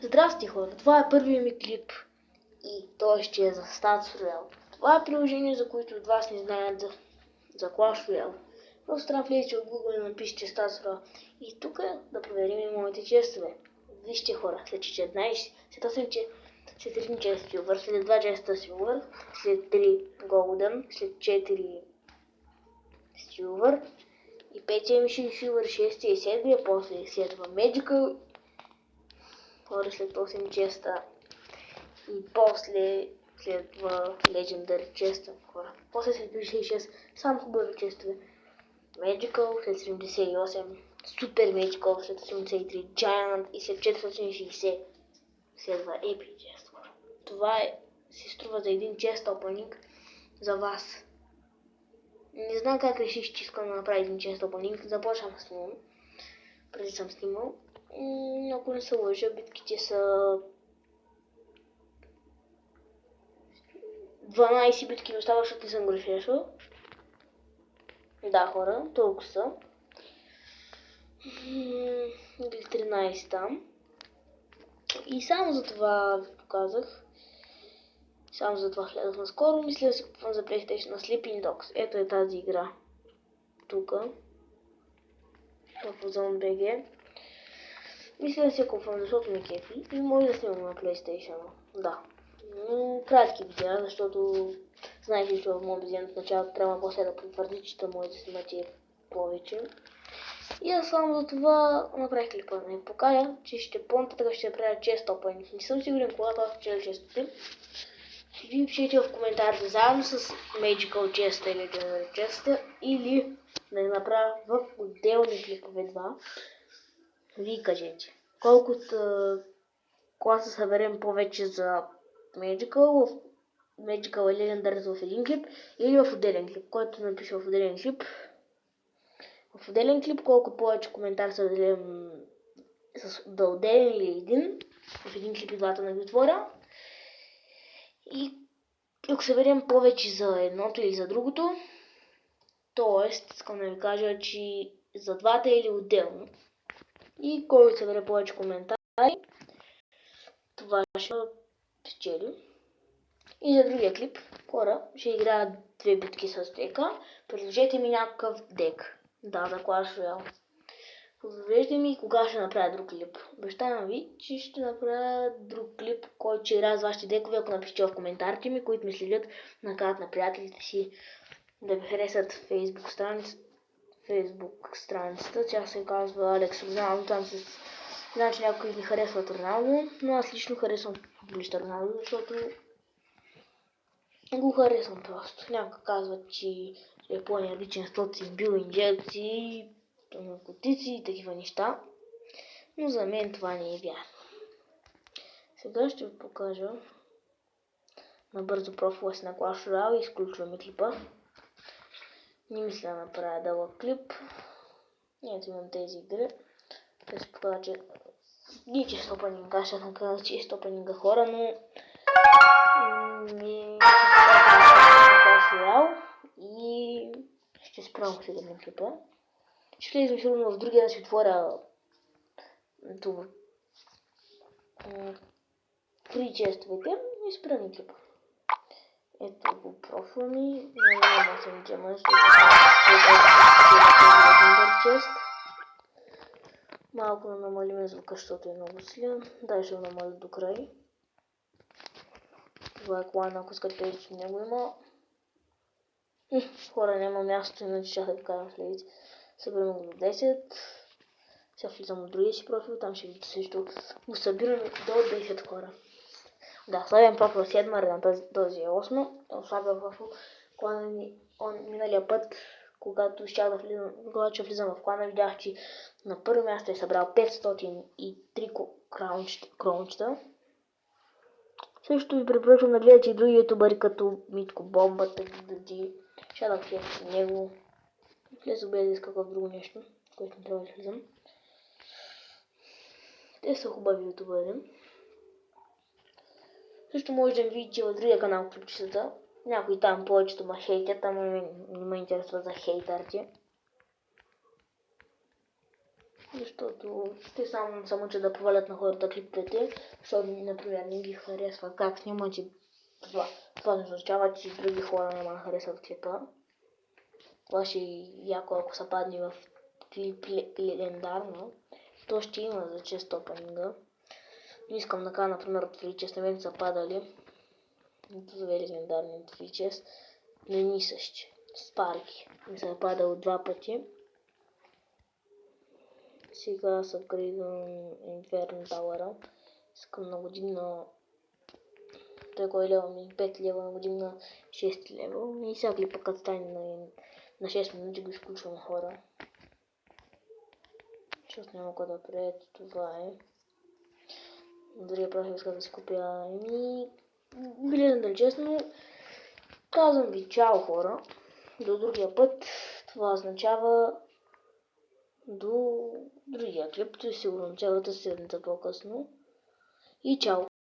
Здрасти хора, това е първият ми клип и той ще е за Stars Royale. Това е приложение, за които от вас не знаят за Clash Royale. Просто трябва да влезете в Google и напишете Stars Royale. И тук да проверим и моите честове. Вижте хора, след 14, след 8, след 1 чест Silver, след 2 честа Silver, след 3 Golden, след 4 Silver и 5 ми Silver, 6 и 7, после следва Magical. Хора, след 8 честа и после следва Legendary честа, хора. После след 56 само хубави честове. Magical след 78, Super Magical след 83, Giant и след 460 следва Epic чест, хора. Това си струва за един чест opening за вас. Не знам как реших, че искам да направя един чест opening. Започвам да снимам. Преди съм снимал. Ако не се лъжа, битките са 12 битки ми остава, защото не съм го рефрешвал. Да, хора, толкова са. Или 13 там. И само за това ви показах. Само за това гледах наскоро. Мисля да си купвам за PlayStation на Sleeping Dogs. Ето е тази игра. Тука. В Zone BG. Мисля да си купвам, защото ме кефи. И може да снимам на PlayStation. Да. Кратки видеа, защото знаете, че в моят видео в началото трябва после да потвърди, че може да снимате повече. И аз само за това направих клипа да ви покажа, че ще по-нататък ще правя чест опенинг. Не съм сигурен кога това ще е честите. Вие пишете в коментарите заедно с Magical честа или Legendary честа, или да ги направя в отделни клипове два. Вие кажете. Колкото класа съберем повече за Magical и Legendary в един клип или в отделен клип, който напише в отделен клип. В отделен клип, колкото повече коментар се отделим да отделен или един, в един клип и двата на ги отворя. И ако съберем повече за едното или за другото, т.е. искам да ви кажа, че за двата или отделно. И който събере повече коментари, това ще спечели. И за другия клип, хора, ще играят 2 битки с дека. Предложете ми някакъв дек. Да, за Clash Royale. Предложете ми кога ще направя друг клип. Обещавам ви, че ще направя друг клип, който ще играе с вашите декове, ако напишете в коментарите ми, които ми следят, накарат на приятелите си да ви харесат Facebook страницата. Тя се казва Алекс Роналдо. Там се знам, че някои не харесват Роналдо, но аз лично харесвам футболиста Роналдо, защото го харесвам просто. Някои казват, че е по-енергичен, защото си бил инжекции, наркотици и такива неща. Но за мен това не е вярно. Сега ще ви покажа набързо профила си на Clash Royale и изключваме клипа. Не мисля да направя дълъг клип. Ето имам тези игри. Да се покажа, че не че стопанинга, ще съм казал, че е стопанинга хора, но не Clash Royale и ще спрям сега на клипа. Ще влезем сигурно в другия да си отворя това. При честовете и спрем клипа. Ето го профила ми. Няма съм джема, защото чест. Малко да намалим звука, защото е много силен. Дай ще го намаля до край. Това е клан, ако искате да в него има. Хора, няма място, иначе ще да ви кажа влезете. Събираме го до 10. Сега влизам в другия си профил, там ще видите също. Го събираме до 10 хора. Да, слабен профил 7, реден този е 8. Слабен профил клана ми миналия път, когато ще влизам в клана, видях, че на първо място е събрал 503 крончета. Също ви препоръчвам да гледате и други ютубъри, като Митко Бомбата, Дади, Shadow Head, него. Влезох без да иска в друго нещо, което не трябва да влизам. Те са хубави ютубъри. Също може да видите в другия канал клипчетата. Някои там повечето ма хейтят, ама не ме интересува за хейтърите. Защото те само мъчат да повалят на хората клиповете, защото, например, не ги харесват. Как снимат и това не означава, че други хора няма да харесват клипа. Това ще е яко, ако се падне в клип легендарно. То ще има за чест опенинга. Не искам да кажа, например, от Фричес, на мен са падали. Две легендарни от Фричес. Не ни същи. Спарки. Ми са падал 2 пъти. Сега са апгрейдвам Inferno Tower. Искам на година... Той кой левел ми? 5 лева на година 6 левел. И сега клипа като стане на 6 минути го изключвам хора. Защото няма кой да приеде, това е. Дори просто иска да си купя билетен, дали честно. Казвам ви чао хора. До другия път. Това означава до другия клип. Сигурно цялата седмица по-късно. И чао!